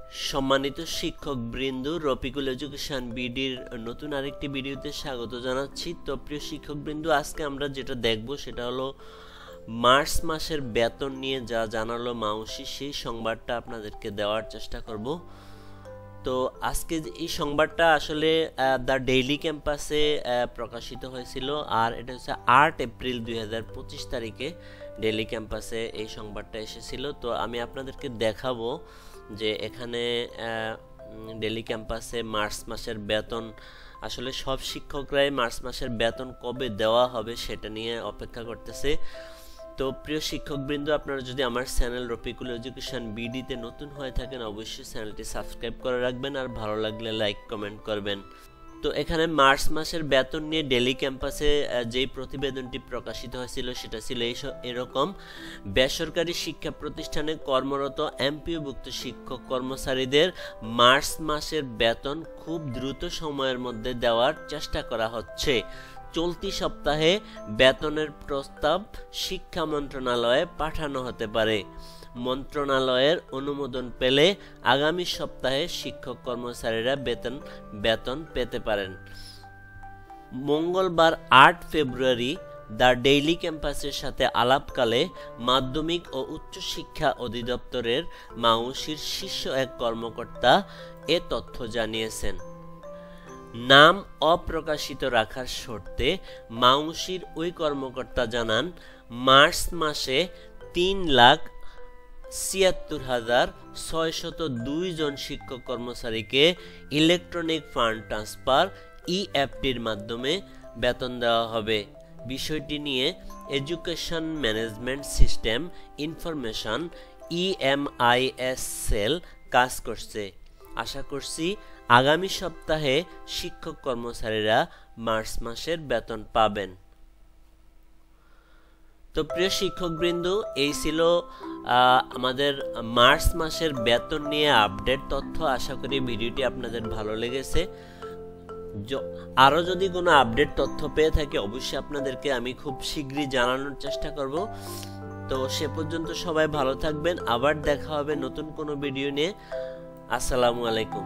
সম্মানিত শিক্ষকবৃন্দ, রফিকুল এডুকেশন বিডির নতুন আরেকটি ভিডিওতে স্বাগত জানাচ্ছি। তো প্রিয় শিক্ষকবৃন্দ, আজকে আমরা যেটা দেখব সেটা হলো মার্চ মাসের বেতন নিয়ে যা জানালো মাউসি, সেই সংবাদটা আপনাদেরকে দেওয়ার চেষ্টা করব। তো আজকে এই সংবাদটা আসলে দ্য ডেইলি ক্যাম্পাসে প্রকাশিত হয়েছিল, আর এটা হচ্ছে 8 এপ্রিল 2025 তারিখে ডেইলি ক্যাম্পাসে এই সংবাদটা এসেছিল। তো আমি আপনাদেরকে দেখাবো যে এখানে ডেইলি ক্যাম্পাসে মার্চ মাসের বেতন, আসলে সব শিক্ষকরাই মার্চ মাসের বেতন কবে দেওয়া হবে সেটা নিয়ে অপেক্ষা করতেছে। তো প্রিয় শিক্ষকবৃন্দ, আপনারা যদি আমার চ্যানেল রফিকুল এডুকেশন বিডিতে নতুন হয়ে থাকেন, অবশ্যই চ্যানেলটি সাবস্ক্রাইব করে রাখবেন, আর ভালো লাগলে লাইক কমেন্ট করবেন। তো এখানে মার্চ মাসের বেতন নিয়ে ডেইলি ক্যাম্পাসে যেই প্রতিবেদনটি প্রকাশিত হয়েছিল সেটা ছিল এরকম: বেসরকারি শিক্ষা প্রতিষ্ঠানে কর্মরত এমপিওভুক্ত শিক্ষক কর্মচারীদের মার্চ মাসের বেতন খুব দ্রুত সময়ের মধ্যে দেওয়ার চেষ্টা করা হচ্ছে। চলতি সপ্তাহে বেতনের প্রস্তাব শিক্ষা মন্ত্রণালয়ে পাঠানো হতে পারে। মন্ত্রণালয়ের অনুমোদন পেলে আগামী সপ্তাহে শিক্ষক কর্মচারীরা বেতন পেতে পারেন। মঙ্গলবার 8 ফেব্রুয়ারি দ্য ডেইলি ক্যাম্পাসের সাথে আলাপকালে মাধ্যমিক ও উচ্চশিক্ষা অধিদপ্তরের মাউসির শীর্ষ এক কর্মকর্তা এ তথ্য জানিয়েছেন। নাম অপ্রকাশিত রাখার শর্তে মাউসির ওই কর্মকর্তা জানান, মার্চ মাসে 3,76,602 জন শিক্ষক কর্মচারীকে ইলেকট্রনিক ফান্ড ট্রান্সফার ইএফটির মাধ্যমে বেতন দেওয়া হবে। বিষয়টি নিয়ে education management system information EMIS cell কাজ করছে। আশা করছি আগামী সপ্তাহে শিক্ষক কর্মচারীরা মার্চ মাসের বেতন পাবেন। তো প্রিয় শিক্ষকবৃন্দ, এই ছিল আমাদের মার্চ মাসের বেতন নিয়ে আপডেট তথ্য। আশা করি ভিডিওটি আপনাদের ভালো লেগেছে। আরও যদি কোনো আপডেট তথ্য পেয়ে থাকি অবশ্যই আপনাদেরকে আমি খুব শীঘ্রই জানানোর চেষ্টা করব। তো সে পর্যন্ত সবাই ভালো থাকবেন, আবার দেখা হবে নতুন কোনো ভিডিও নিয়ে। আসসালামু আলাইকুম।